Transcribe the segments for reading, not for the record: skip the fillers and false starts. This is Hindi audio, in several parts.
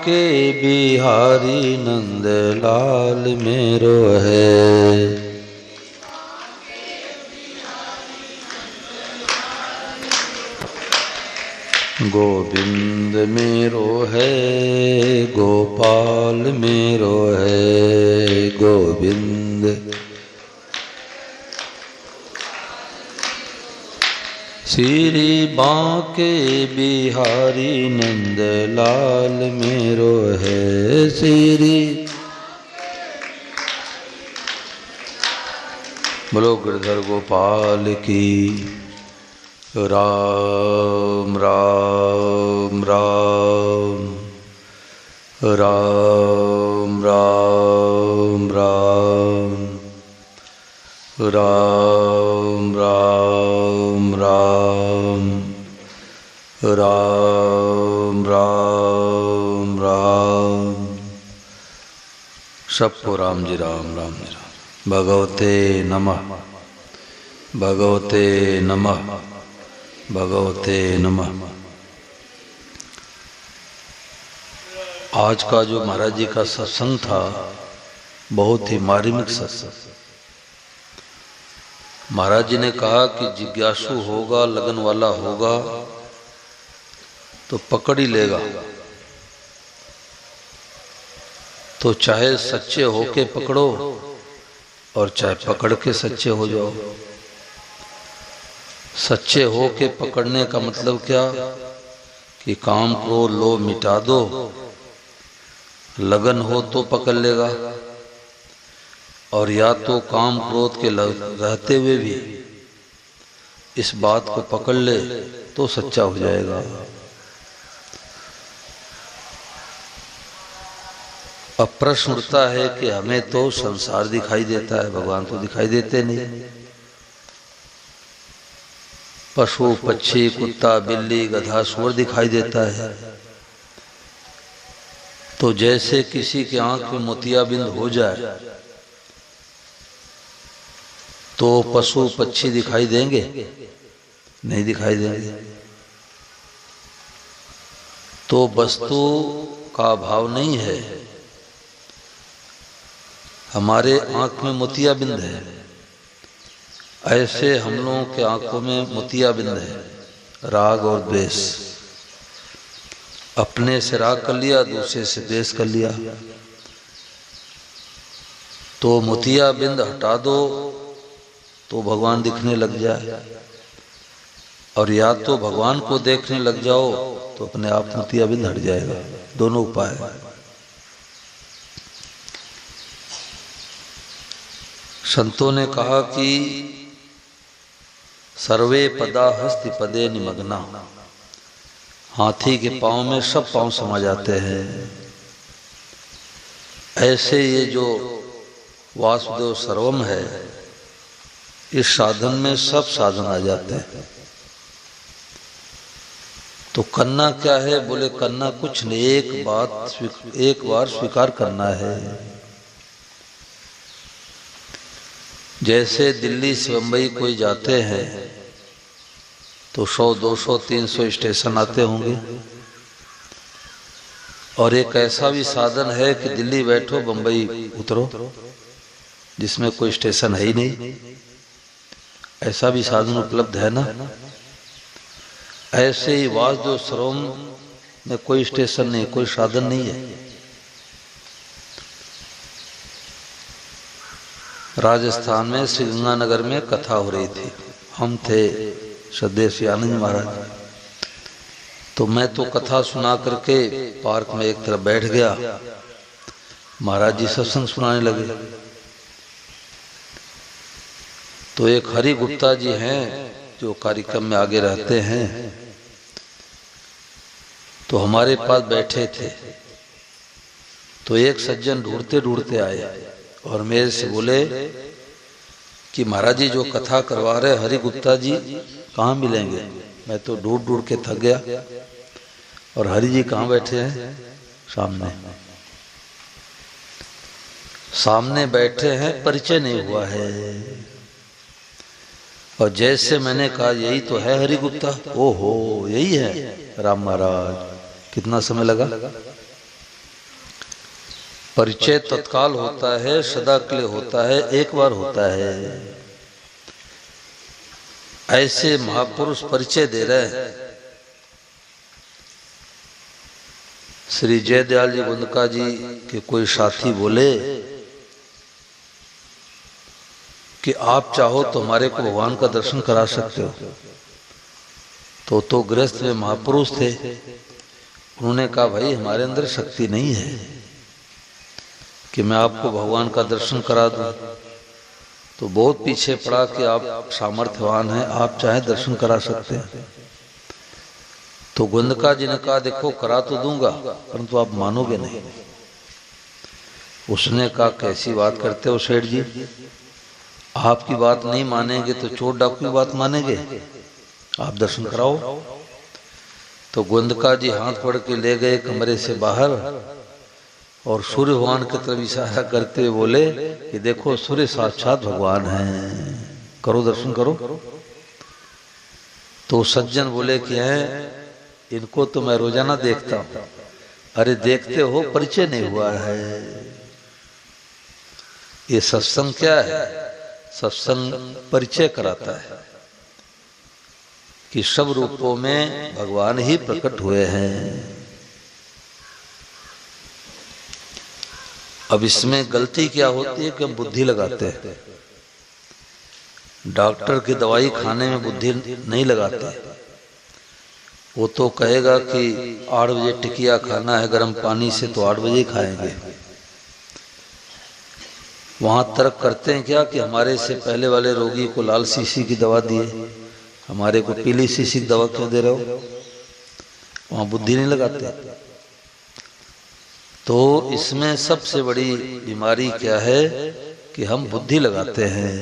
बांके बिहारी नंद लाल मेरो है। गोविंद मेरो है, गोपाल मेरो है, गोविंद। श्री बांके बिहारी नंद लाल मेरो है। श्री बोलो गिरधर गोपाल की। राम राम राम राम राम राम राम राम राम राम राम राम। सबको राम जी राम राम जी राम। भगवते नमः, भगवते नमः, भगवते नमः। आज का जो महाराज जी का सत्संग था बहुत ही मार्मिक सत्संग। महाराज जी ने कहा कि जिज्ञासु होगा, लगन वाला होगा तो पकड़ ही लेगा। तो चाहे सच्चे होके पकड़ो और चाहे पकड़ के सच्चे हो जाओ। सच्चे हो के पकड़ने का मतलब क्या कि काम क्रोध लोभ मिटा दो। लगन हो तो पकड़ लेगा, और या तो काम क्रोध के रहते हुए भी इस बात को पकड़ ले तो सच्चा हो जाएगा। अब प्रश्न उठता है कि हमें तो संसार दिखाई देता है, भगवान तो दिखाई देते नहीं। पशु पक्षी कुत्ता बिल्ली गधा सूअर दिखाई देता है। तो जैसे किसी के आंख में मोतियाबिंद हो जाए तो पशु पक्षी दिखाई देंगे? नहीं दिखाई देंगे। तो वस्तु का भाव नहीं है, हमारे आंख में मोतियाबिंद है। ऐसे हम लोगों के आंखों में मोतियाबिंद है, राग और द्वेष। अपने से राग कर लिया, दूसरे से द्वेष कर लिया। तो मोतियाबिंद हटा दो तो भगवान दिखने लग जाए, और या तो भगवान को देखने लग जाओ तो अपने आप मोतियाबिंद हट जाएगा। दोनों उपाय है। संतों ने कहा कि सर्वे पदा हस्ति पदे निमग्ना। हाथी के पांव में सब पांव समा जाते हैं। ऐसे ये जो वासुदेव सर्वम है, इस साधन में सब साधन आ जाते हैं। तो करना क्या है? बोले करना कुछ नहीं, एक बार स्वीकार करना है। जैसे दिल्ली से बम्बई कोई जाते हैं तो 100, 200, 300 स्टेशन आते होंगे, और एक ऐसा भी साधन है कि दिल्ली बैठो बम्बई उतरो, जिसमें कोई स्टेशन है ही नहीं। ऐसा भी साधन उपलब्ध है ना। ऐसे ही वासुदेव सर्वम में कोई स्टेशन नहीं, कोई साधन नहीं है। राजस्थान में श्री गंगानगर में कथा हो रही थी। हम थे सदेशी आनंद महाराज। तो मैं तो कथा सुना करके पार्क में एक तरफ बैठ गया। महाराज जी सत्संग सुनाने लगे। तो एक हरि गुप्ता जी हैं जो कार्यक्रम में आगे रहते हैं, तो हमारे पास बैठे थे। तो एक सज्जन ढूंढते ढूंढते आए और मेरे से बोले कि महाराज जी जो कथा करवा रहे हरि गुप्ता जी कहाँ मिलेंगे? मैं तो ढूंढ ढूंढ के थक गया। और हरि जी कहाँ बैठे हैं? सामने। सामने बैठे हैं, परिचय नहीं हुआ है। और जैसे मैंने कहा यही तो है हरि गुप्ता, ओहो यही है राम महाराज। कितना समय लगा? परिचय तत्काल होता है, सदा के लिए होता है, एक बार होता है। ऐसे महापुरुष परिचय दे रहे हैं। श्री जयदयाल जी गुंदका जी के कोई साथी बोले कि आप चाहो तो हमारे को भगवान का दर्शन करा सकते हो। तो गृहस्थ में महापुरुष थे। उन्होंने कहा भाई हमारे अंदर शक्ति नहीं है कि मैं आपको भगवान का दर्शन करा दूं। तो बहुत पीछे पड़ा कि आप सामर्थ्यवान हैं, आप चाहे दर्शन करा सकते हैं। तो गुंदका जी ने कहा देखो करा तो दूंगा परंतु आप मानोगे नहीं। उसने कहा कैसी बात करते हो सेठ जी, आपकी बात नहीं मानेंगे तो चोर डाकू की बात मानेंगे, आप दर्शन कराओ। तो गुंदका जी हाथ पकड़ के ले गए कमरे से बाहर और सूर्य भगवान की तरफ इशारा करते हुए बोले कि देखो सूर्य साक्षात भगवान हैं, करो दर्शन करो। तो सज्जन बोले कि हैं इनको तो मैं रोजाना देखता हूं। अरे देखते हो परिचय नहीं हुआ है। ये सत्संग क्या है? सत्संग परिचय कराता है कि सब रूपों में भगवान ही प्रकट हुए हैं। अब इसमें गलती क्या होती है कि हम बुद्धि लगाते हैं। डॉक्टर की दवाई खाने में बुद्धि नहीं लगाते। वो तो कहेगा कि 8 बजे टिकिया खाना है गर्म पानी से तो 8 बजे ही खाएंगे। वहां तर्क करते हैं क्या कि हमारे से पहले वाले रोगी को लाल शीशी की दवा दिए, हमारे को पीली शीशी की दवा क्यों दे रहे हो? वहां बुद्धि नहीं लगाते। तो इसमें सबसे बड़ी बीमारी क्या है कि हम बुद्धि लगाते हैं।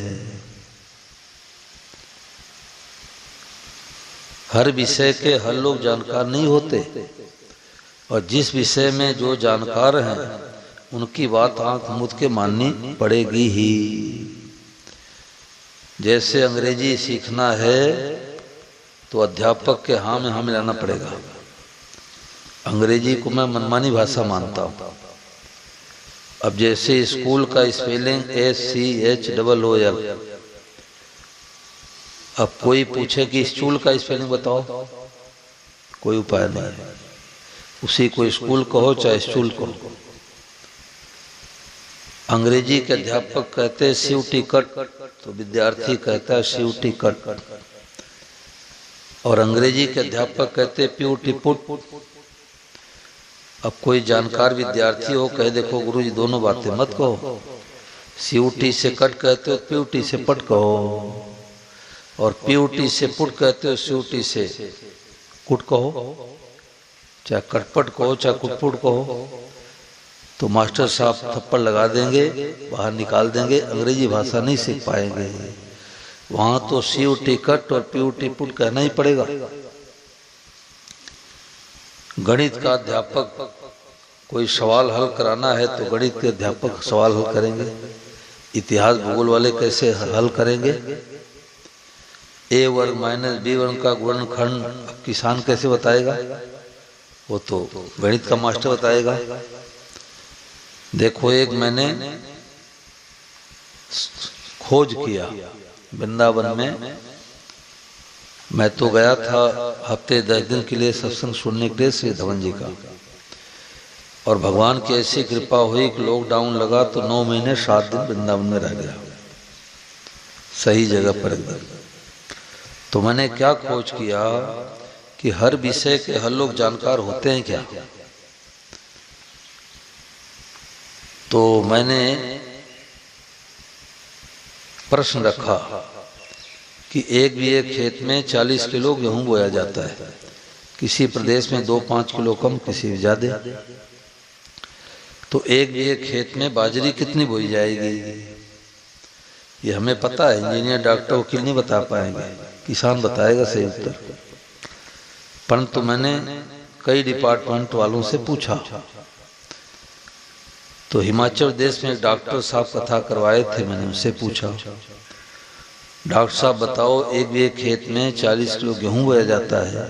हर विषय के हर लोग जानकार नहीं होते और जिस विषय में जो जानकार हैं उनकी बात आंख मूंद के माननी पड़ेगी ही। जैसे अंग्रेजी सीखना है तो अध्यापक के हाँ में हाँ मिलाना पड़ेगा। अंग्रेजी को मैं मनमानी भाषा मानता हूँ। अब जैसे स्कूल का स्पेलिंग SCHOOL, अब कोई पूछे कि स्कूल का स्पेलिंग बताओ, कोई उपाय नहीं है। उसी को स्कूल कहो चाहे स्टूल कहो। अंग्रेजी के अध्यापक कहते हैं सीयूटी कट तो विद्यार्थी कहता है सीयूटी कट, और अंग्रेजी के अध्यापक कहते हैं प्यूटी पुट। अब कोई जानकार विद्यार्थी हो कहे देखो गुरुजी दोनों बातें मत कहो, सीयूटी से कट कहते हो प्यूटी से पट कहो, और पीयूटी से पुट कहते हो सीयूटी से कुट कहो, चाहे कटपट कहो चाहे कुटपुट कहो। तो मास्टर साहब थप्पड़ लगा देंगे, बाहर निकाल देंगे, अंग्रेजी भाषा नहीं सीख पाएंगे। वहां तो सीयूटी कट और पीयूटी पुट कहना ही पड़ेगा। गणित का अध्यापक कोई सवाल हल कराना है तो गणित के अध्यापक सवाल हल करेंगे, इतिहास भूगोल वाले कैसे हल करेंगे? A वर्ग माइनस B वर्ग का गुणनखंड किसान कैसे बताएगा? वो तो गणित का मास्टर बताएगा। देखो एक मैंने खोज किया वृंदावन में, मैं तो गया था हफ्ते 10 दिन के लिए सत्संग सुनने के लिए श्री धवन जी का, और भगवान की ऐसी कृपा हुई कि लॉकडाउन लगा तो 9 महीने 7 दिन वृंदावन में रह गया, सही जगह पर एकदम। तो मैंने क्या खोज किया कि हर विषय के हर लोग जानकार होते हैं क्या? तो मैंने प्रश्न रखा कि एक बीघे खेत में 40 किलो गेहूं बोया जाता है, किसी प्रदेश में 2-5 किलो कम, किसी में ज्यादा। तो एक बीघे खेत में बाजरी कितनी बोई जाएगी ये हमें पता है, इंजीनियर डॉक्टर वकील नहीं बता पाएंगे, किसान बताएगा सही उत्तर। परंतु मैंने कई डिपार्टमेंट वालों से पूछा। तो हिमाचल प्रदेश में डॉक्टर साहब कथा करवाए थे, मैंने उनसे पूछा डॉक्टर साहब बताओ एक बीघे खेत में 40 किलो गेहूं बोया जाता है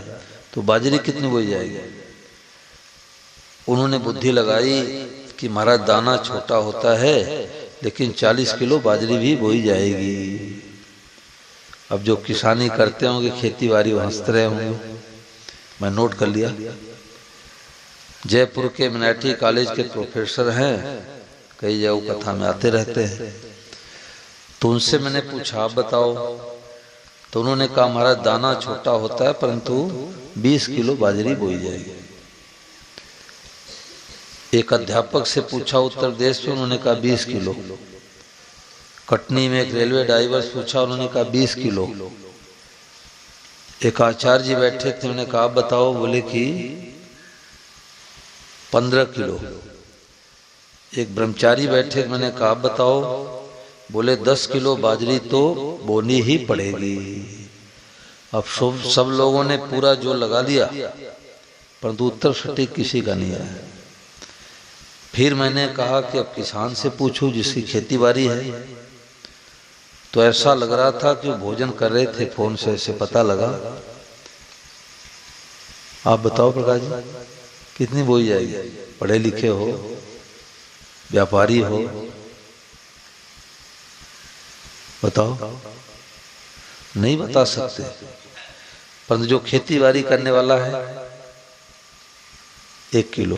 तो बाजरी कितनी बोई जाएगी? उन्होंने बुद्धि लगाई कि महाराज दाना छोटा होता है लेकिन 40 किलो बाजरी भी बोई जाएगी। अब जो किसानी करते होंगे, खेती बाड़ी, हंसते रहे होंगे, मैं नोट कर लिया। जयपुर के मिनाटी कॉलेज के प्रोफेसर हैं, कई जगह कथा में आते रहते हैं। तो उनसे मैंने पूछा आप बताओ, तो उन्होंने कहा महाराज दाना छोटा होता है परंतु 20 किलो बाजरी बोई जाएगी। एक अध्यापक से पूछा उत्तर प्रदेश में, उन्होंने कहा 20 किलो। कटनी में एक रेलवे ड्राइवर से पूछा, उन्होंने कहा 20 किलो। एक आचार्य जी बैठे थे, उन्होंने कहा बताओ, बोले कि 15 किलो। एक ब्रह्मचारी बैठे, मैंने कहा बताओ, बोले 10 किलो बाजरी तो बोनी ही पड़ेगी। अब सब लोगों ने पूरा जो लगा लिया परंतु उत्तर सटीक किसी का नहीं आया। फिर मैंने कहा कि अब किसान से पूछूं जिसकी खेती बाड़ी है। तो ऐसा लग रहा था कि वो भोजन कर रहे थे, फोन से ऐसे पता लगा। आप बताओ प्रकाश जी कितनी बोई जाएगी? पढ़े लिखे हो, व्यापारी हो, बताओ। नहीं बता सकते, परंतु जो खेती बाड़ी करने वाला है 1 किलो।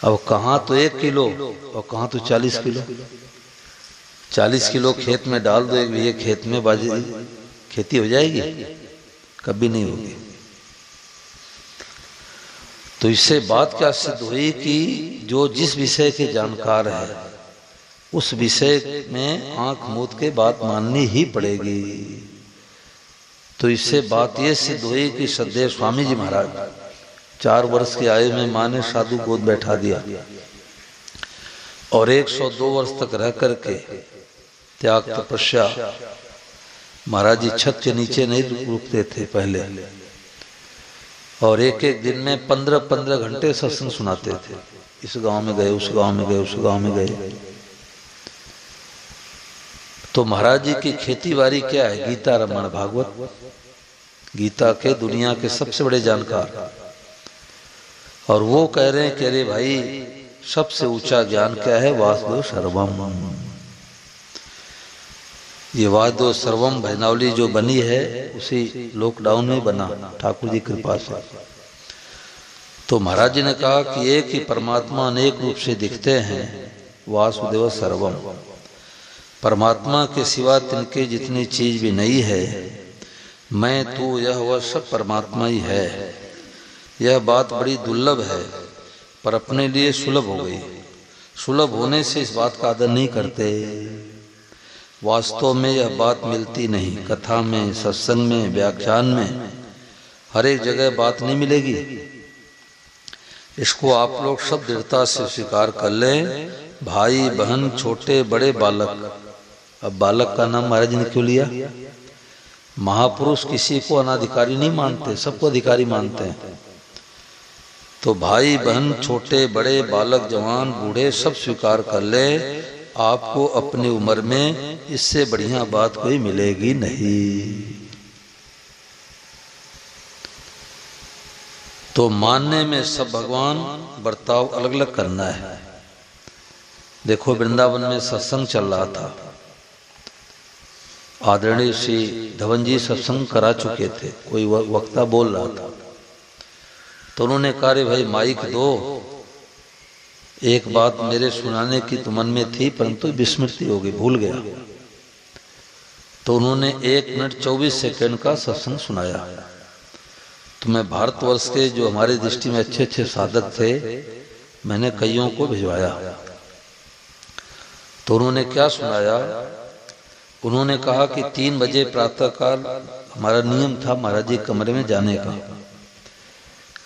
अब कहाँ तो 1 किलो और कहाँ तो 40 किलो। 40 किलो खेत में डाल दो, 1 बीघे खेत में बाजरी, खेती हो जाएगी? कभी नहीं होगी। तो इससे बात क्या सिद्ध हुई कि जो जिस विषय के जानकार है उस विषय में आंख मूंद के बात माननी ही पड़ेगी। तो इससे बात ये सिद्ध हुई कि सदैव स्वामी जी महाराज 4 वर्ष की आयु में माँ ने साधु गोद बैठा दिया और 102 वर्ष तक रह करके त्याग तपस्या। महाराज जी छत के नीचे नहीं रुकते थे पहले, और एक एक दिन में 15-15 घंटे सत्संग सुनाते थे। इस गांव में गए, उस गांव में गए, उस गांव में गए। तो महाराज जी की खेती बाड़ी क्या है? गीता, रामायण, भागवत। गीता के दुनिया के सबसे बड़े जानकार। और वो कह रहे हैं कि अरे भाई सबसे ऊंचा ज्ञान क्या है? वासुदेव सर्वम। ये वासुदेव सर्वम भजनावली जो बनी है उसी लॉकडाउन में बना, ठाकुर जी की कृपा से। तो महाराज जी ने कहा कि एक ही परमात्मा अनेक रूप से दिखते हैं, वासुदेव सर्वम। परमात्मा के सिवा तिनके जितनी चीज भी नहीं है। मैं तू यह वह सब परमात्मा ही है। यह बात बड़ी दुर्लभ है पर अपने लिए सुलभ हो गई। सुलभ होने से इस बात का आदर नहीं करते। वास्तव में यह बात मिलती नहीं। कथा में, सत्संग में, व्याख्यान में, हर एक जगह बात नहीं मिलेगी। इसको आप लोग सब दृढ़ता से स्वीकार कर लें। भाई बहन, छोटे बड़े, बालक। अब बालक का नाम महाराज ने क्यों लिया? महापुरुष किसी को अनाधिकारी नहीं मानते, सबको अधिकारी मानते हैं। तो भाई बहन, छोटे बड़े, बालक, जवान, बूढ़े, सब स्वीकार कर ले। आपको अपनी उम्र में इससे बढ़िया बात कोई मिलेगी नहीं। तो मानने में सब भगवान, बर्ताव अलग अलग करना है। देखो वृंदावन में सत्संग चल रहा था, आदरणीय श्री धवन जी सत्संग करा चुके थे, कोई वक्ता बोल रहा था। तो उन्होंने कहा रे भाई माइक दो, एक बात मेरे सुनाने की तो मन में थी परंतु विस्मृति हो गई, भूल गया। तो उन्होंने 1 मिनट 24 सेकंड का सत्संग सुनाया। तो मैं भारतवर्ष के जो हमारे दृष्टि में अच्छे अच्छे साधक थे, मैंने कईयों को भिजवाया। तो उन्होंने क्या सुनाया? उन्होंने कहा कि 3 बजे प्रातःकाल हमारा नियम था महाराज जी कमरे में जाने का।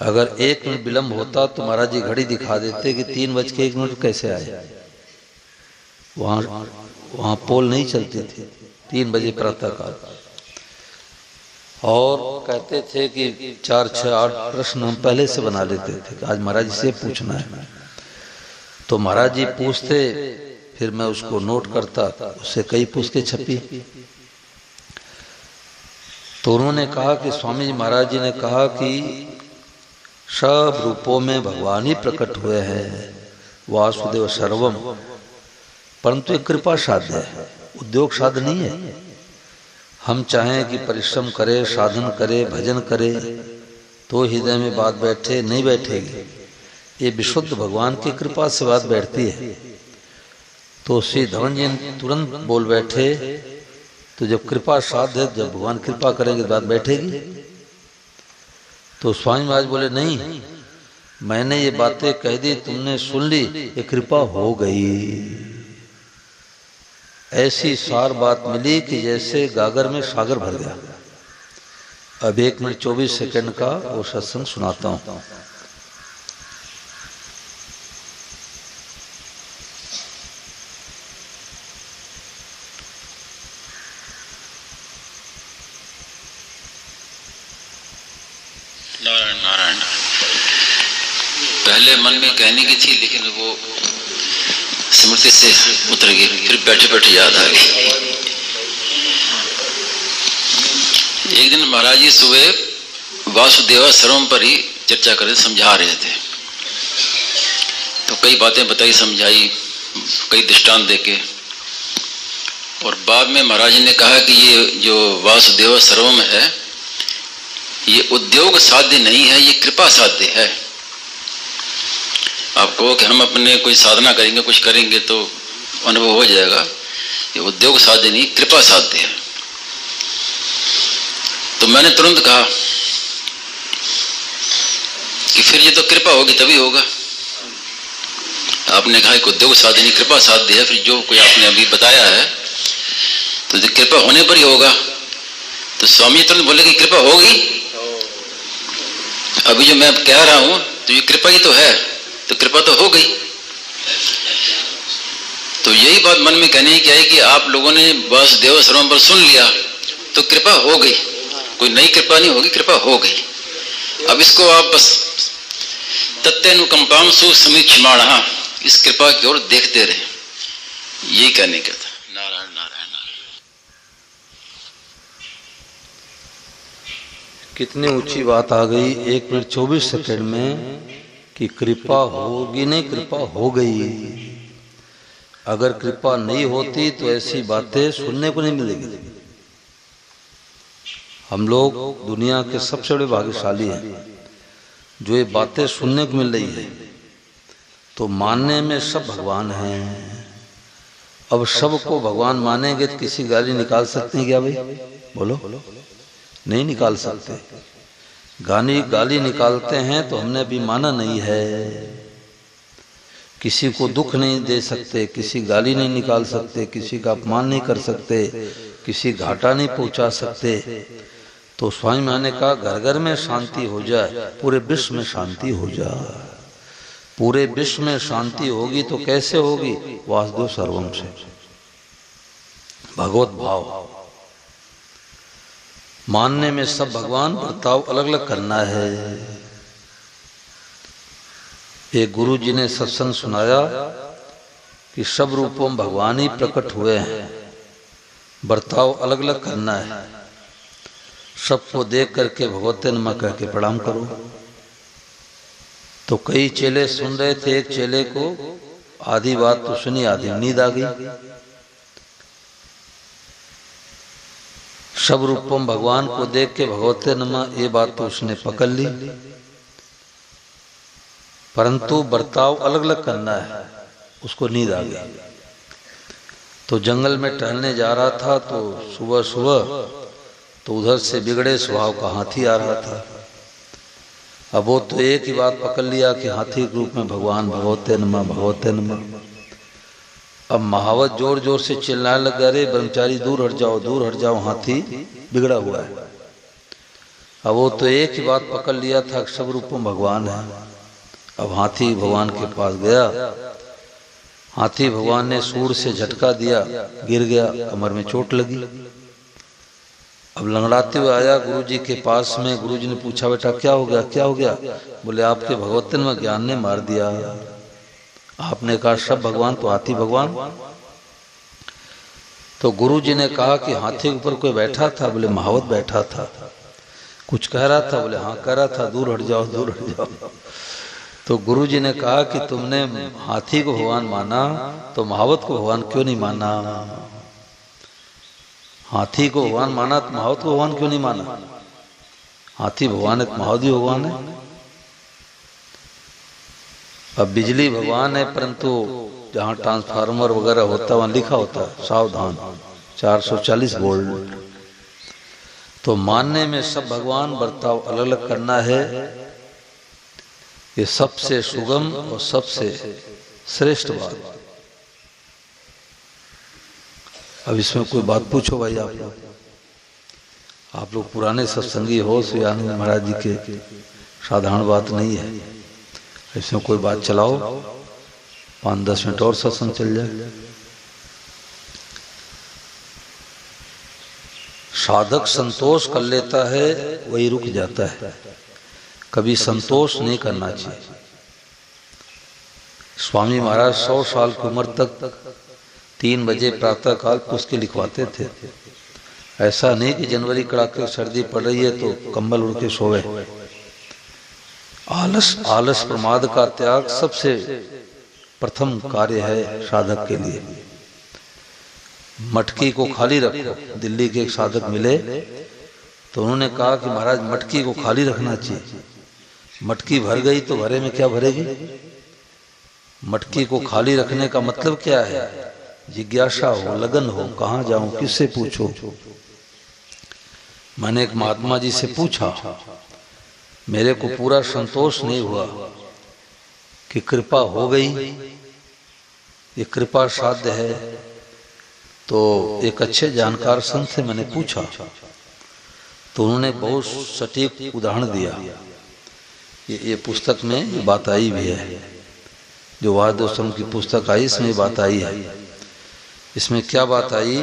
अगर 1 मिनट विलंब होता तो महाराज जी घड़ी दिखा देते कि 3:01 कैसे आए। वहां पोल नहीं चलती थी, 3 बजे प्रातःकाल। और कहते थे कि 4, 6, 8 प्रश्न हम पहले से बना लेते थे कि आज महाराज जी से पूछना है। तो महाराज जी पूछते, फिर मैं उसको नोट करता, उससे कई पुस्तकें छपी। तो उन्होंने कहा कि स्वामी जी महाराज जी ने कहा कि सब रूपों में भगवान ही प्रकट हुए हैं। वासुदेव सर्वम, परंतु एक कृपा साध्य है, उद्योग साध्य नहीं है। हम चाहें कि परिश्रम करे, साधन करे, भजन करे तो हृदय में बात बैठे, नहीं बैठेगी। ये विशुद्ध भगवान की कृपा से बात बैठती है। तो श्री धवन जी तुरंत बोल बैठे, तो जब कृपा साध्य है, जब भगवान कृपा करेंगे बात बैठेगी। तो स्वामी महाराज बोले नहीं, मैंने ये बातें कह दी, तुमने सुन ली, ये कृपा हो गई। ऐसी सार बात मिली कि जैसे गागर में सागर भर गया। अब 1 मिनट 24 सेकंड का वो सत्संग सुनाता हूं। नारायण नारायण। पहले मन में कहने की थी, लेकिन वो स्मृति से उतर गई, फिर बैठे बैठे याद आ गई। एक दिन महाराज जी सुबह वासुदेव सर्वम पर ही चर्चा कर रहे, समझा रहे थे। तो कई बातें बताई, समझाई, कई दृष्टांत देके, और बाद में महाराज जी ने कहा कि ये जो वासुदेव सर्वम है, ये उद्योग साध्य नहीं है, ये कृपा साध्य है। आप कहो कि हम अपने कोई साधना करेंगे, कुछ करेंगे तो अनुभव हो जाएगा, ये उद्योग साध्य नहीं, कृपा साध्य है। तो मैंने तुरंत कहा कि फिर ये तो कृपा होगी तभी होगा। आपने कहा कि उद्योग साध्य नहीं, कृपा साध्य है, फिर जो कोई आपने अभी बताया है तो कृपा होने पर ही होगा। तो स्वामी तुरंत बोले कि कृपा होगी, अभी जो मैं कह रहा हूं तो ये कृपा ही तो है, तो कृपा तो हो गई। तो यही बात मन में कहने की आई कि आप लोगों ने वासुदेव सर्वम पर सुन लिया तो कृपा हो गई, कोई नई कृपा नहीं होगी, कृपा हो गई। अब इसको आप बस तत्तेनुकंपाम सुसमीक्षमाणः, इस कृपा की ओर देखते रहे, यही कहने का था। नारायण नारायण नारायण। कितनी ऊंची बात आ गई 1 मिनट 24 सेकंड में कि कृपा होगी नहीं, कृपा हो गई। अगर कृपा नहीं होती तो ऐसी बातें सुनने को नहीं मिलेगी। हम लोग दुनिया के सबसे बड़े भाग्यशाली हैं जो ये बातें सुनने को मिल रही है। तो मानने में सब भगवान हैं। अब सबको भगवान मानेंगे तो किसी गाली निकाल सकते हैं क्या भाई? बोलो, नहीं निकाल सकते। गाली निकालते हैं तो हमने अभी माना नहीं है। किसी को दुख नहीं दे सकते, किसी गाली नहीं निकाल सकते, किसी का अपमान नहीं कर सकते, किसी घाटा नहीं पहुंचा सकते। तो स्वामी महाराज ने कहा घर घर में शांति हो जाए, पूरे विश्व में शांति हो जाए। पूरे विश्व में शांति होगी तो कैसे होगी? वासुदेव सर्वम से, भगवत भाव। मानने में सब भगवान, बर्ताव अलग अलग करना है। एक गुरु जी ने सत्संग सुनाया कि सब रूपों में भगवान ही प्रकट हुए हैं, बर्ताव अलग अलग करना है। सबको देख करके भगवते नमः कह के प्रणाम करो। तो कई चेले सुन रहे थे, एक चेले को आधी बात तो सुनी, आधी नींद आ गई। सब रूपम भगवान को देख के भगवते नमः ये बात तो उसने पकड़ ली, परंतु बर्ताव अलग अलग करना है, उसको नींद आ गई। तो जंगल में टहलने जा रहा था तो सुबह सुबह तो उधर से बिगड़े स्वभाव का हाथी आ रहा था। अब वो तो एक ही बात पकड़ लिया कि हाथी के रूप में भगवान, भगवते नमः, भगवते नमः। अब महावत जोर जोर से चिल्लाने लग गए, अरे ब्रह्मचारी दूर हट जाओ, दूर हट जाओ, हाथी बिगड़ा हुआ है। अब वो तो एक ही बात पकड़ लिया था कि सब रूपों भगवान है। अब हाथी भगवान के पास गया, हाथी भगवान ने सूर से झटका दिया, गिर गया, कमर में चोट लगी। अब लंगड़ाते हुए आया गुरु जी के पास में। गुरु जी ने पूछा, बेटा क्या हो गया, क्या हो गया? बोले आपके भगवतन में ज्ञान ने मार दिया। आपने कहा सब भगवान तो हाथी भगवान। तो गुरु जी ने कहा कि हाथी के ऊपर कोई बैठा था? बोले महावत बैठा था। कुछ कह रहा था? बोले हाँ कह रहा था, दूर हट जाओ, दूर हट जाओ। तो गुरुजी ने कहा कि तुमने हाथी को भगवान माना तो महावत को भगवान क्यों नहीं माना? हाथी को भगवान माना तो महावत को भगवान क्यों नहीं माना? हाथी भगवान है तो महावत भी भगवान है। अब बिजली भगवान है, परंतु जहाँ ट्रांसफार्मर वगैरह होता है वहाँ लिखा होता है सावधान 440 वोल्ट। तो मानने में सब भगवान, बर्ताव अलग अलग करना है, ये सबसे सुगम और सबसे श्रेष्ठ बात। अब इसमें कोई बात पूछो भाई आप लोग पुराने सत्संगी हो, शिवानंद महाराज जी के, साधारण बात नहीं है। इसमें कोई बात चलाओ, 5-10 मिनट और सत्संग चल जाए। साधक संतोष कर लेता है वही रुक जाता है, कभी संतोष नहीं करना चाहिए। स्वामी महाराज 100 साल की उम्र तक 3 बजे प्रातः काल पुस्तकें लिखवाते थे। ऐसा नहीं कि जनवरी कड़ाके सर्दी पड़ रही है तो कंबल उड़ के सोए। आलस प्रमाद का त्याग सबसे प्रथम कार्य है साधक के लिए। मटकी को खाली रखो। दिल्ली के एक साधक मिले तो उन्होंने कहा कि महाराज मटकी को खाली रखना चाहिए। मटकी भर गई तो भरे में क्या भरेगी? मटकी को खाली रखने का मतलब क्या है? जिज्ञासा हो, लगन हो, कहाँ जाऊं, किससे पूछो। मैंने एक महात्मा जी से पूछा, मेरे को पूरा संतोष नहीं हुआ कि कृपा हो गई, ये कृपा साध्य है। तो एक अच्छे जानकार संत से मैंने पूछा तो उन्होंने बहुत सटीक उदाहरण दिया। ये पुस्तक में बात आई भी है, जो वादोसम की पुस्तक आई इसमें बात आई है। इसमें क्या बात आई?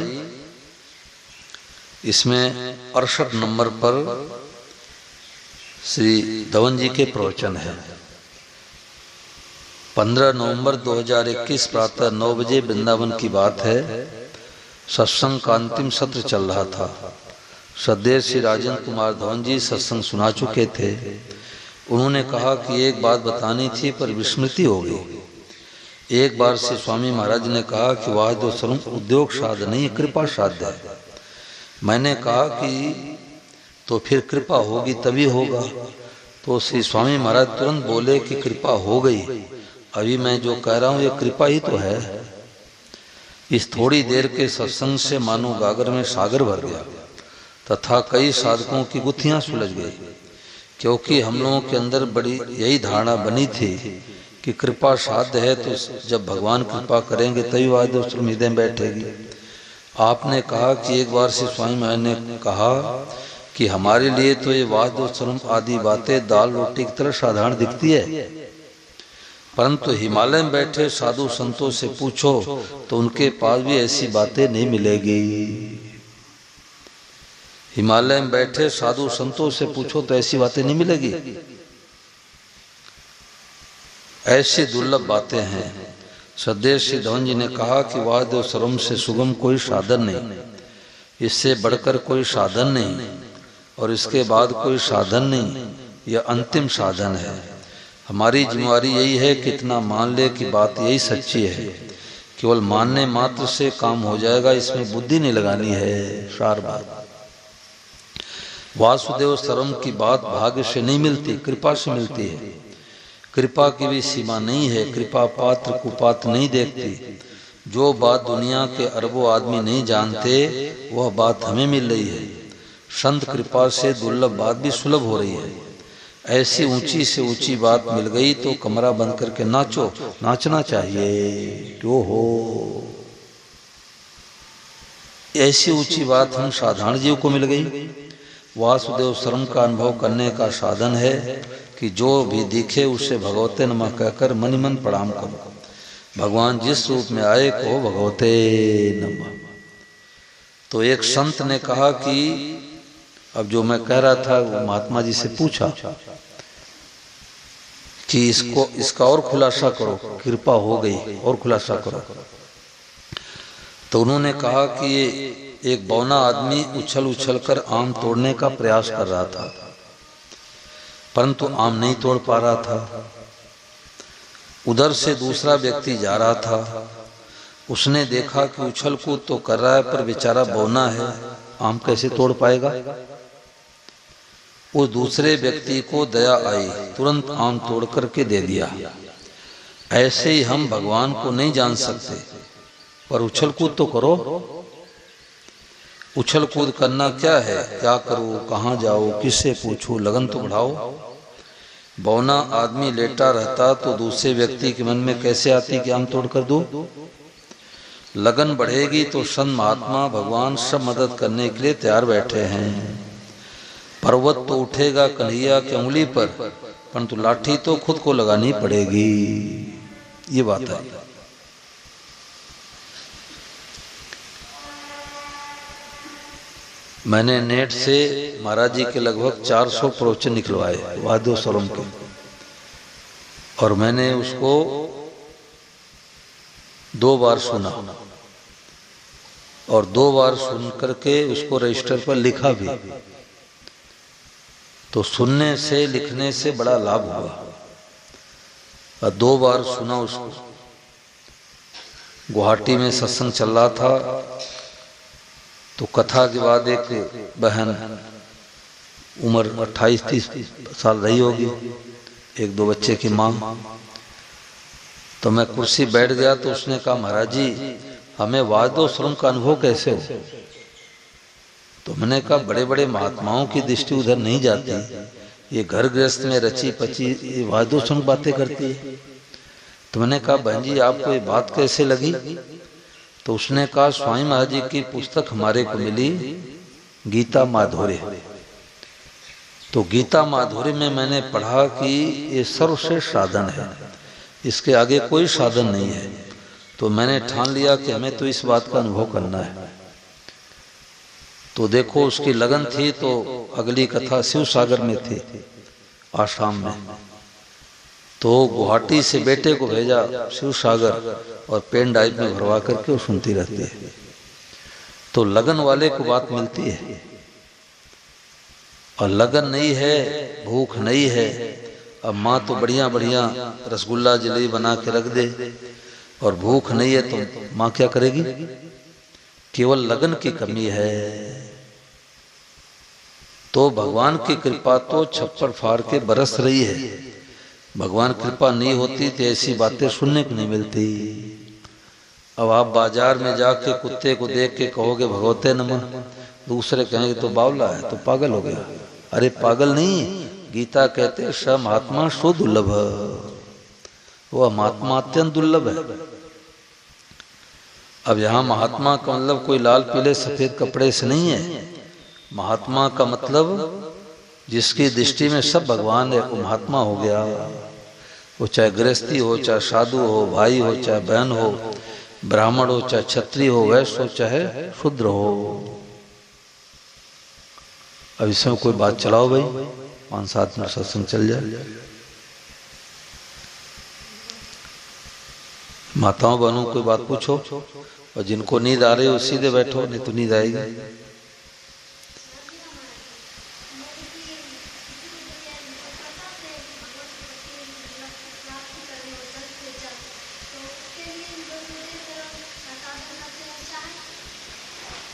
इसमें 68 नंबर पर श्री धवन जी के प्रवचन है। 15 नवंबर 2021 प्रातः 9 बजे वृंदावन की बात है। सत्संग का अंतिम सत्र चल रहा था। श्रद्धेय श्री राजेंद्र कुमार धवन जी सत्संग सुना चुके थे। उन्होंने कहा कि एक बात बतानी थी पर विस्मृति हो गई। एक बार से स्वामी महाराज ने कहा कि वाद स्वरूप उद्योग साध नहीं, कृपा साध्य है। मैंने कहा कि तो फिर कृपा होगी तभी होगा। तो श्री स्वामी महाराज तुरंत बोले कि कृपा हो गई, अभी मैं जो कह रहा हूँ ये कृपा ही तो है। इस थोड़ी देर के सत्संग से मानो गागर में सागर भर गया तथा कई साधकों की गुत्थियां सुलझ गई, क्योंकि हम लोगों के अंदर बड़ी यही धारणा बनी थी कि कृपा साध्य है, तो जब भगवान कृपा करेंगे तभी वाद हृदय में बैठेगी। आपने कहा कि एक बार से स्वामी महाराज ने कहा कि हमारे लिए तो ये वाद स्वरूप आदि बातें दाल रोटी की तरह साधारण दिखती है, परंतु हिमालय में बैठे साधु संतों से पूछो तो उनके पास भी ऐसी बातें नहीं मिलेगी। हिमालय में बैठे साधु संतों से पूछो तो ऐसी बातें नहीं मिलेगी। ऐसी दुर्लभ बातें हैं। श्रद्धेय श्री धवन जी ने कहा कि वाद सर्वम से सुगम कोई साधन नहीं, इससे बढ़कर कोई साधन नहीं और इसके बाद कोई साधन नहीं, यह अंतिम साधन है। हमारी जिम्मेवारी यही है कि इतना मान ले कि बात यही सच्ची है। केवल मानने मात्र से काम हो जाएगा, इसमें बुद्धि नहीं लगानी है। सार बात वासुदेव सर्वम की बात भाग्य से नहीं मिलती, कृपा से मिलती है। कृपा की भी सीमा नहीं है। कृपा पात्र कुपात्र नहीं देखती। जो बात दुनिया के अरबों आदमी नहीं जानते वह बात हमें मिल रही है। संत कृपा से दुर्लभ बात भी सुलभ हो रही है। ऐसी ऊंची से ऊंची बात मिल गई तो कमरा बंद करके नाचो, नाचना चाहिए। जो हो ऐसी ऊंची बात हम साधारण जीव को मिल गई। वासुदेव सर्वम का अनुभव करने का साधन है कि जो भी दिखे उसे भगवते नमः कहकर मन ही मन प्रणाम करो। भगवान जिस रूप में आए को भगवते नमः। तो एक संत ने कहा कि अब जो मैं कह रहा था वो महात्मा जी से पूछा कि इसका और खुलासा करो, कृपा हो गई और खुलासा करो। तो उन्होंने कहा कि ये एक बौना आदमी उछल उछल कर आम तोड़ने का प्रयास कर रहा था, परंतु आम नहीं तोड़ पा रहा था। उधर से दूसरा व्यक्ति जा रहा था। उसने देखा कि उछल कूद तो कर रहा है पर बेचारा बौना है, आम कैसे तोड़ पाएगा। उस दूसरे व्यक्ति को दया आई, तुरंत आम तोड़ करके दे दिया। ऐसे ही हम भगवान को नहीं जान सकते, पर उछल कूद तो करो। उछल कूद करना क्या है, क्या करूं, कहाँ जाऊं, किससे पूछूं, लगन तो बढ़ाओ। बौना आदमी लेटा रहता तो दूसरे व्यक्ति के मन में कैसे आती कि आम तोड़ कर दूं। लगन बढ़ेगी तो संत महात्मा भगवान सब मदद करने के लिए तैयार बैठे हैं। पर्वत तो उठेगा कन्हैया की उंगली पर, परंतु लाठी तो खुद को लगानी पड़ेगी। ये बात है। मैंने नेट से महाराज जी के लगभग 400 प्रवचन निकलवाए वाद्य स्वरम के, और मैंने उसको 2 बार सुना और 2 बार सुन करके उसको रजिस्टर पर लिखा भी। तो सुनने से लिखने से बड़ा लाभ हुआ। और 2 बार सुना उसको। गुवाहाटी में सत्संग चल रहा था तो कथा के बाद एक बहन, उम्र 28-30 साल रही होगी, 1-2 बच्चे की माँ, तो मैं कुर्सी बैठ गया तो उसने कहा, महाराज जी हमें वाद्य स्वरम का अनुभव कैसे हो। तो मैंने कहा, बड़े बड़े महात्माओं की दृष्टि उधर नहीं जाती, ये घर गृहस्थ में रची पची वाद्य स्वरम बातें करती है। तो मैंने कहा, बहन जी आपको ये बात कैसे लगी। तो उसने कहा, स्वामी महाराज जी की पुस्तक हमारे को मिली, गीता माधुर्य। तो गीता माधुर्य में मैंने पढ़ा कि ये सर्वश्रेष्ठ साधन है, इसके आगे कोई साधन नहीं है। तो मैंने ठान लिया कि हमें तो इस बात का अनुभव करना है। तो देखो उसकी लगन थी। तो अगली कथा शिव सागर में थी, आसाम में। तो गुवाहाटी से बेटे को भेजा शिव सागर, और पेन ड्राइव में भरवा करके वो सुनती रहती है। तो लगन वाले को बात मिलती है, और लगन नहीं है, भूख नहीं है। अब माँ तो बढ़िया बढ़िया रसगुल्ला जलेबी बना के रख दे, और भूख नहीं है तो माँ क्या करेगी। केवल लगन की कमी है। तो भगवान की कृपा तो छप्पर फाड़ के बरस रही है। भगवान कृपा नहीं होती तो ऐसी बातें सुनने को नहीं मिलती। अब आप बाजार में जाके कुत्ते को देख के कहोगे भगवते नमः, दूसरे कहेंगे तो बावला है, तो पागल हो गया। अरे पागल नहीं, गीता कहते स महात्मा सो दुर्लभ, वह महात्मा अत्यंत दुर्लभ है। अब यहाँ महात्मा का मतलब कोई लाल पीले सफेद कपड़े से नहीं है। महात्मा का मतलब जिसकी दृष्टि में सब भगवान है, वो महात्मा हो गया। वो चाहे गृहस्थी हो, चाहे साधु हो, भाई हो, चाहे बहन हो, ब्राह्मण हो, चाहे क्षत्रिय हो, वैश्य हो, चाहे शूद्र हो। अब इसमें कोई बात चलाओ भाई, 5-7 मिनट सत्संग चल जाए। माताओं बहनों कोई बात पूछो, और जिनको नींद आ रही हो सीधे बैठो, नहीं तो नींद आएगी।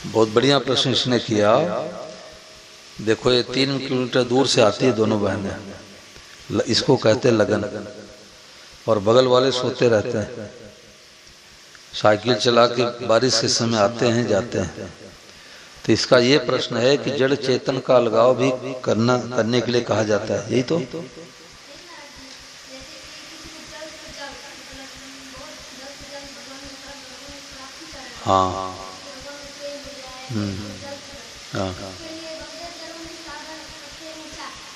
बहुत बढ़िया प्रश्न इसने किया। देखो ये 3 किलोमीटर दूर से आती है दोनों बहनें, इसको कहते लगन, और बगल वाले सोते रहते हैं। साइकिल चला के बारिश के समय आते हैं जाते हैं। तो इसका ये प्रश्न है कि जड़ चेतन का अलगाव भी करने के लिए कहा जाता है, यही तो। हाँ हाँ,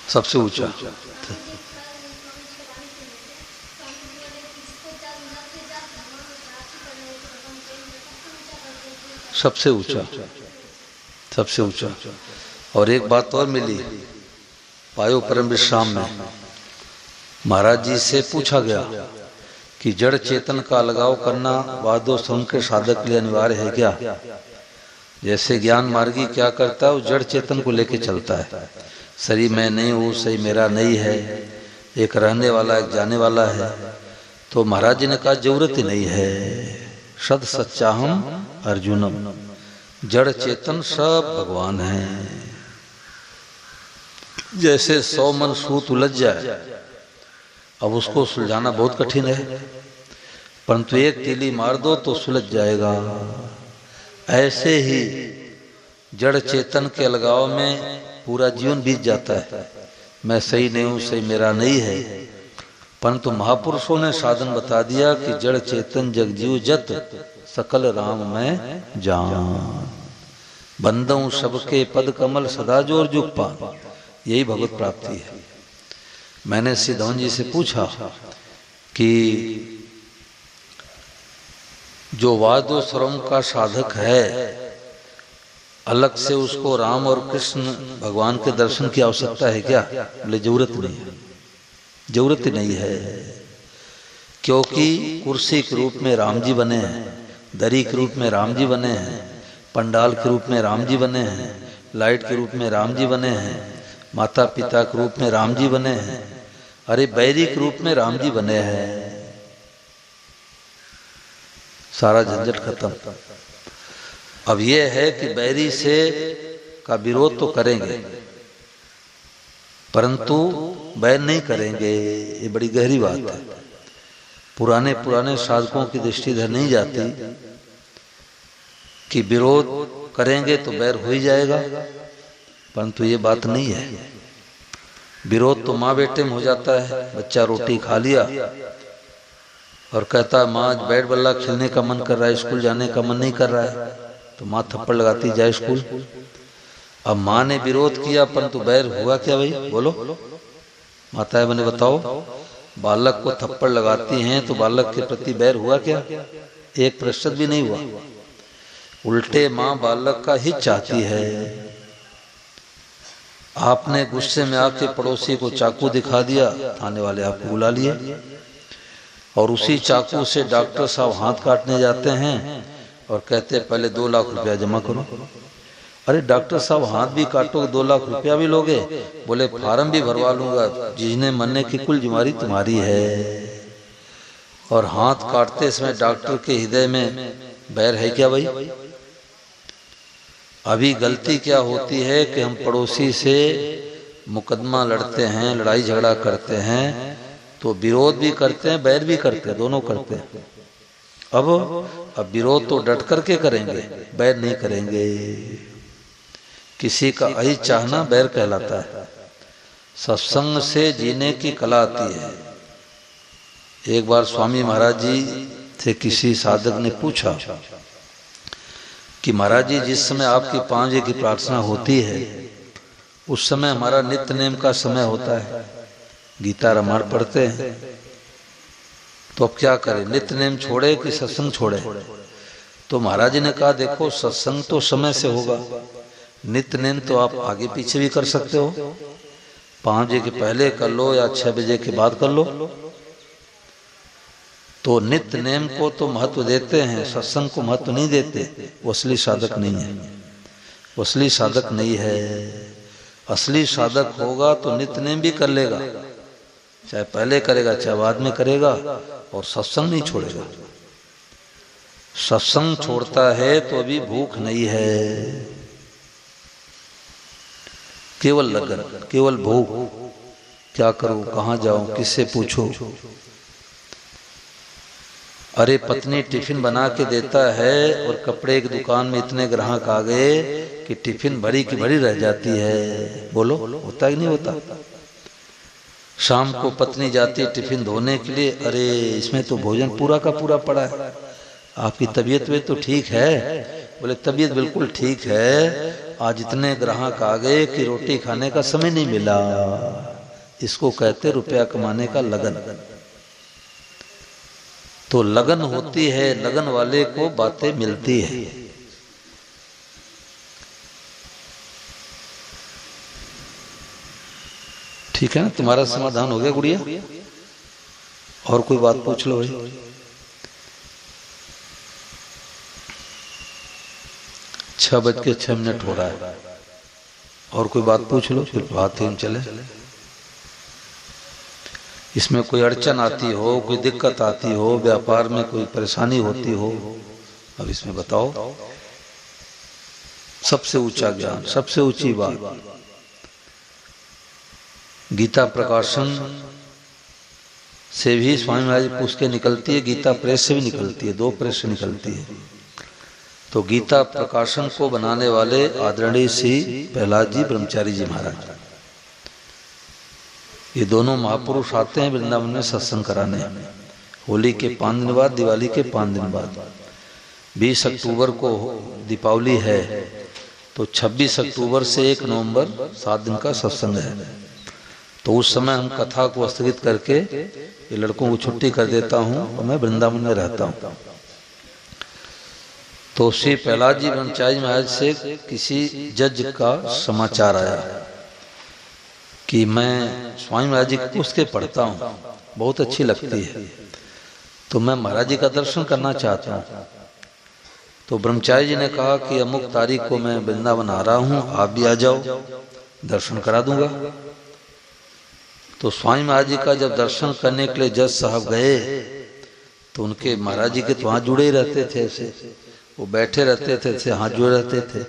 सबसे ऊंचा, सबसे ऊंचा, सबसे ऊंचा। और एक बात और मिली, पायो परम विश्राम में महाराज जी से पूछा गया कि जड़ चेतन का अलगाव करना वादो स्वयं के साधक के लिए अनिवार्य है क्या। जैसे ज्ञान मार्गी क्या करता है, वो जड़ चेतन को लेके चलता है। शरीर मैं नहीं हूँ, शरीर मेरा नहीं है, एक रहने वाला एक जाने वाला है। तो महाराज जी ने कहा जरूरत ही नहीं है। सद सच्चाहम अर्जुनम, जड़ चेतन सब भगवान है। जैसे 100 मन सूत उलझ जाए, अब उसको सुलझाना बहुत कठिन है, परंतु एक तीली मार दो तो सुलझ जाएगा। ऐसे ही जड़ चेतन के अलगाव में पूरा जीवन बीत जाता है। मैं सही नहीं हूं, सही मेरा नहीं है, परंतु महापुरुषों ने साधन बता दिया कि जड़ चेतन जगजीव जत सकल राम में जान, बंदों सबके पद कमल सदा जोर जुग पान। यही भगवत प्राप्ति है। मैंने सिद्धौन जी से पूछा कि जो वादो श्रम का साधक है, अलग से उसको राम और कृष्ण भगवान के दर्शन की आवश्यकता है क्या? बोले जरूरत नहीं है, जरूरत नहीं है, क्योंकि कुर्सी के रूप में राम जी बने हैं, दरी के रूप में राम जी बने हैं, पंडाल के रूप में राम जी बने हैं, लाइट के रूप में राम जी बने हैं, माता पिता के रूप में राम जी बने हैं, अरे बैरी के रूप में राम जी बने हैं। सारा झंझट खत्म। अब यह है कि बैरी से का विरोध तो करेंगे, परंतु बैर नहीं करेंगे। ये बड़ी गहरी बात है। पुराने साधकों की दृष्टि इधर नहीं जाती कि विरोध करेंगे तो बैर हो ही जाएगा, परंतु ये बात नहीं है। विरोध तो माँ बेटे में हो जाता है। बच्चा रोटी खा लिया और कहता है माँ आज बैट बल्ला खेलने का मन कर रहा है, स्कूल जाने का मन नहीं कर रहा है, तो माँ थप्पड़ लगाती जाए स्कूल। अब माँ ने विरोध किया, परंतु बैर हुआ क्या भाई? बोलो माताएं बने बताओ। बालक को थप्पड़ लगाती हैं तो बालक के प्रति बैर हुआ क्या? एक प्रतिशत भी नहीं हुआ। उल्टे माँ बालक का हित चाहती है। आपने गुस्से में आके पड़ोसी को चाकू दिखा दिया, थाने वाले आपको बुला लिए और उसी चाकू से डॉक्टर साहब हाथ काटने जाते हैं और कहते हैं पहले 2 लाख रुपया जमा करो। अरे डॉक्टर साहब हाथ भी काटोगे 2 लाख रुपया भी लोगे? बोले फार्म भी भरवा लूंगा, जिसने मरने की कुल जिम्मेदारी तुम्हारी है। और हाथ काटते समय डॉक्टर के हृदय में बैर है क्या भाई? अभी गलती क्या होती है कि हम पड़ोसी से मुकदमा लड़ते हैं, लड़ाई झगड़ा करते हैं, तो विरोध भी करते हैं, बैर भी करते हैं, दोनों करते हैं। अब विरोध तो डट करके करेंगे, बैर नहीं करेंगे। किसी का अहित चाहना बैर कहलाता है। सत्संग से जीने की कला आती है। एक बार स्वामी महाराज जी से किसी साधक ने पूछा कि महाराज जी जिस समय आपकी 5 बजे की प्रार्थना होती है उस समय हमारा नित्य नेम का समय होता है, गीता रामायण पढ़ते हैं, तो अब क्या करें? नित्य नेम छोड़े कि सत्संग छोड़े? तो महाराज जी ने कहा देखो सत्संग तो समय से होगा, नित्य नेम तो आप आगे पीछे भी कर सकते हो, 5 बजे के पहले कर लो या 6 बजे के बाद कर लो। तो नित्य नेम को तो महत्व देते हैं, सत्संग को महत्व नहीं देते। वो असली साधक नहीं है, वो असली साधक नहीं है। असली साधक होगा तो नित्य नेम भी कर लेगा, चाहे पहले करेगा चाहे बाद में करेगा, और सत्संग नहीं छोड़ेगा। सत्संग छोड़ता है तो अभी भूख नहीं है, केवल लगन, केवल भूख। क्या करूं, कहां जाऊं, किससे पूछूं? अरे पत्नी टिफिन बना के देता है और कपड़े की दुकान में इतने ग्राहक आ गए कि टिफिन भरी की भरी रह जाती है। बोलो होता है कि नहीं होता? शाम को पत्नी जाती है टिफिन धोने के लिए, अरे इसमें तो भोजन पूरा का पूरा पड़ा है, आपकी तबीयत में तो ठीक है? बोले तबीयत बिल्कुल ठीक है, आज इतने ग्राहक आ गए कि रोटी खाने का समय नहीं मिला। इसको कहते रुपया कमाने का लगन। तो लगन होती है, लगन वाले को बातें मिलती है। ठीक है ना? तुम्हारा समाधान हो गया गुड़िया? और कोई बात पूछ लो भाई। छह बज के 6 मिनट हो रहा है, और कोई बात पूछ लो, फिर बात ही हम चले। इसमें कोई अड़चन आती हो, कोई दिक्कत आती हो, व्यापार में कोई परेशानी होती हो, अब इसमें बताओ। सबसे ऊंचा ज्ञान, सबसे ऊंची बात। गीता प्रकाशन से भी स्वामी महाराज पूछ के निकलती है, गीता प्रेस से भी निकलती है, 2 प्रेस से निकलती है। तो गीता प्रकाशन को बनाने वाले आदरणीय श्री प्रहलाद जी ब्रह्मचारी जी महाराज, ये दोनों महापुरुष आते हैं वृंदावन में सत्संग कराने। होली के 5 दिन बाद, दिवाली के 5 दिन बाद, 20 अक्टूबर को दीपावली है, तो 26 अक्टूबर से 1 नवंबर 7 दिन का सत्संग है। तो उस समय हम कथा को स्थगित करके ये लड़कों को छुट्टी कर देता हूँ और मैं वृंदावन में रहता हूँ। तो श्री प्रहलाद जी ब्रह्मचारी महाराज से किसी जज का समाचार आया कि मैं स्वामी महाराज जी की पुस्तकें पढ़ता हूँ, बहुत अच्छी लगती है, तो मैं महाराज जी का दर्शन करना चाहता हूँ। तो ब्रह्मचारी जी ने कहा कि अमुक तारीख को मैं वृंदावन आ रहा हूँ, आप भी आ जाओ, दर्शन करा दूंगा। तो स्वामी महाराज जी का जब दर्शन करने के लिए जज साहब गए तो उनके महाराज जी के तो हाथ जुड़े ही रहते थे, ऐसे वो बैठे रहते थे, ऐसे हाथ जुड़े रहते थे।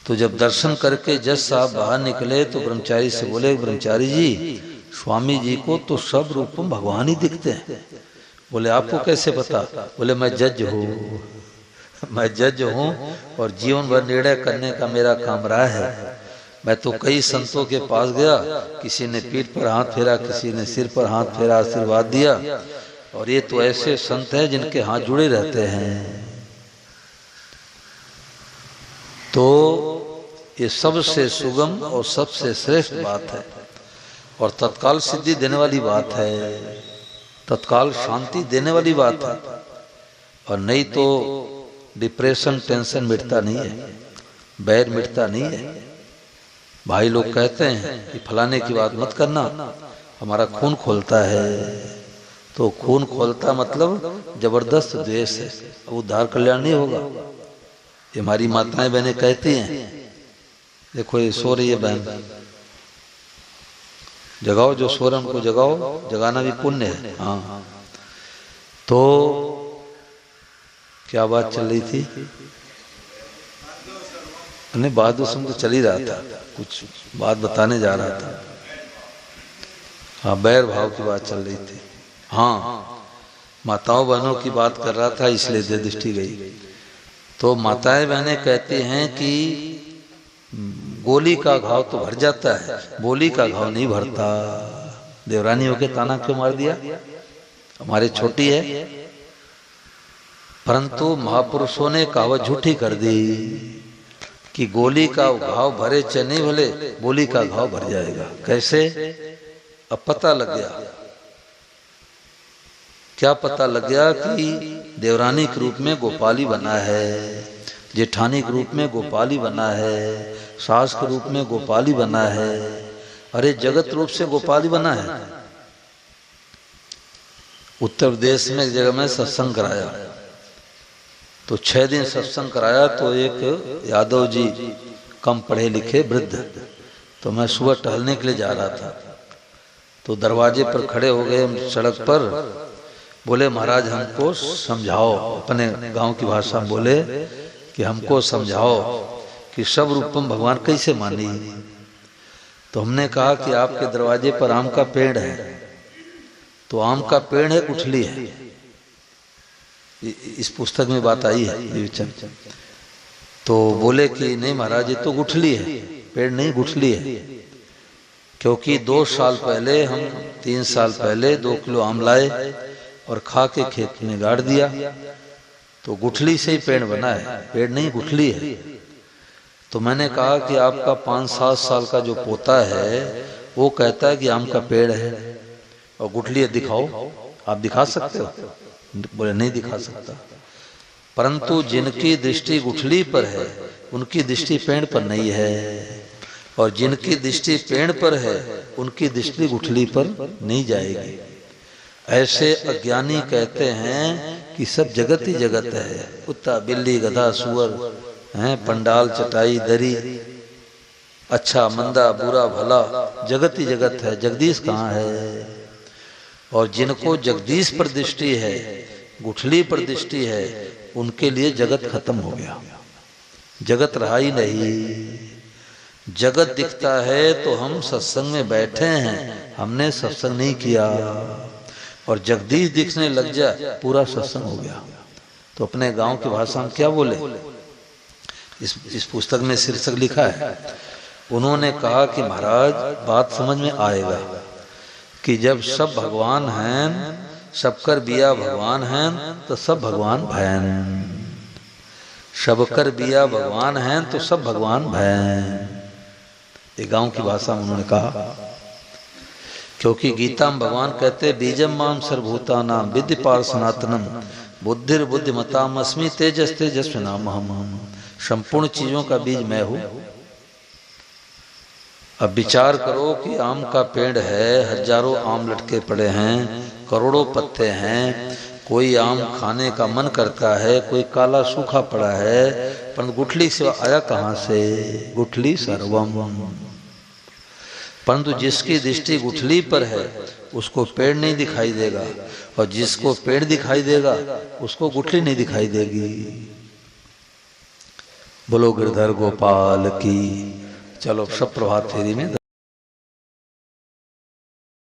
तो जब दर्शन करके जज साहब बाहर निकले तो ब्रह्मचारी से बोले, ब्रह्मचारी जी स्वामी जी को तो सब रूप में भगवान ही दिखते हैं। बोले आपको कैसे पता? बोले मैं जज हूँ, मैं जज हूँ और जीवन भर निर्णय करने का मेरा काम रहा है। मैं तो कई संतों के पास गया, किसी ने पीठ पर हाथ फेरा, किसी ने सिर पर हाथ फेरा, आशीर्वाद दिया, और ये तो ऐसे संत हैं जिनके हाथ जुड़े रहते हैं। तो ये सबसे सुगम और सबसे श्रेष्ठ बात है और तत्काल सिद्धि देने वाली बात है, तत्काल शांति देने वाली बात है। और नहीं तो डिप्रेशन, टेंशन मिटता नहीं है, बैर मिटता नहीं है। भाई लोग कहते हैं कि फलाने की बात मत करना, हमारा खून खोलता है। तो खून खोलता मतलब जबरदस्त द्वेष है, अब उद्धार कल्याण नहीं होगा। ये हमारी माताएं बहनें कहती हैं। देखो ये सो रही है बहन, जगाओ, जो सो रहे उनको जगाओ, जगाना भी पुण्य है। हाँ, तो क्या बात चल रही थी? नहीं, बहादुर सिंह तो चल ही रहा था, कुछ बात बताने जा रहा था। हाँ, बैर भाव की बात चल रही थी। हाँ, माताओं बहनों की बात कर रहा था, इसलिए दृष्टि गई। तो माताएं बहनें कहती हैं कि गोली का घाव तो भर जाता है, बोली का घाव नहीं भरता। देवरानी होके ताना क्यों मार दिया? हमारे छोटी है, परंतु महापुरुषों ने कहावत झूठी कर दी कि गोली का घाव भरे चाहे नहीं भले, बोली का घाव भर जाएगा। कैसे? अब पता लग गया। क्या पता लग गया? कि देवरानी के रूप में गोपाली बना है, जेठानी के रूप में गोपाली बना है, सास के रूप में गोपाली बना है, अरे जगत रूप से गोपाली बना है। उत्तर प्रदेश में एक जगह में सत्संग कराया, तो 6 दिन सत्संग कराया। तो एक यादव जी, कम पढ़े लिखे वृद्ध, तो मैं सुबह टहलने के लिए जा रहा था, तो दरवाजे पर खड़े हो गए सड़क पर। बोले महाराज हमको समझाओ, अपने गांव की भाषा में बोले कि हमको समझाओ कि सब रूपम भगवान कैसे मानी। तो हमने कहा कि आपके दरवाजे पर आम का पेड़ है, तो आम का पेड़ है, गुठली है। इस पुस्तक में बात आई है विवेचन। तो बोले कि नहीं महाराज ये तो गुठली है, पेड़ नहीं गुठली है, क्योंकि 2 साल पहले हम 3 साल पहले 2 किलो आम लाए और खा के खेत में गाड़ दिया, तो गुठली से ही पेड़ बना है, पेड़ नहीं गुठली है। तो मैंने कहा कि आपका 5-7 साल का जो पोता है वो कहता है कि आम का पेड़ है और गुठली है, दिखाओ, आप दिखा सकते हो? बोले नहीं दिखा सकता। परंतु जिनकी दृष्टि गुठली पर है उनकी दृष्टि पेड़ पर नहीं है, और जिनकी दृष्टि पेड़ पर है उनकी दृष्टि गुठली पर नहीं जाएगी। ऐसे अज्ञानी कहते हैं कि सब जगत ही जगत है, कुत्ता बिल्ली गधा सुअर हैं, पंडाल चटाई दरी, अच्छा मंदा बुरा भला जगत ही जगत है, जगदीश कहाँ है। और जिनको जगदीश पर दृष्टि है, गुठली पर दृष्टि है, उनके लिए जगत खत्म हो गया, जगत रहा ही नहीं। जगत दिखता है तो हम सत्संग में बैठे हैं, हमने सत्संग नहीं किया, और जगदीश दिखने लग जाए पूरा सत्संग हो गया। तो अपने गांव की भाषा में क्या बोले, इस पुस्तक में शीर्षक लिखा है, उन्होंने कहा कि महाराज बात समझ में आएगा कि जब सब भगवान हैं, सबकर बिया भगवान हैं, तो सब भगवान भैन, सबकर बिया भगवान हैं तो सब भगवान भैन। ये गांव की भाषा में उन्होंने कहा, क्योंकि गीता में भगवान कहते बीजम माम सर्वभूतानाम विद्य पार सनातनम बुद्धिर बुद्धिमताम अस्मि तेजस तेजस्विनाम अहम्। संपूर्ण चीजों का बीज मैं हूं। अब विचार करो कि आम का पेड़ है, हजारों आम लटके पड़े हैं, करोड़ों पत्ते हैं, कोई आम खाने का मन करता है, कोई काला सूखा पड़ा है, परंतु गुठली से आया कहाँ से, गुठली सर्वम। परंतु जिसकी दृष्टि गुठली पर है उसको पेड़ नहीं दिखाई देगा, और जिसको पेड़ दिखाई देगा उसको गुठली नहीं दिखाई देगी। बोलो गिरधर गोपाल की। चलो सब प्रभात फेरी में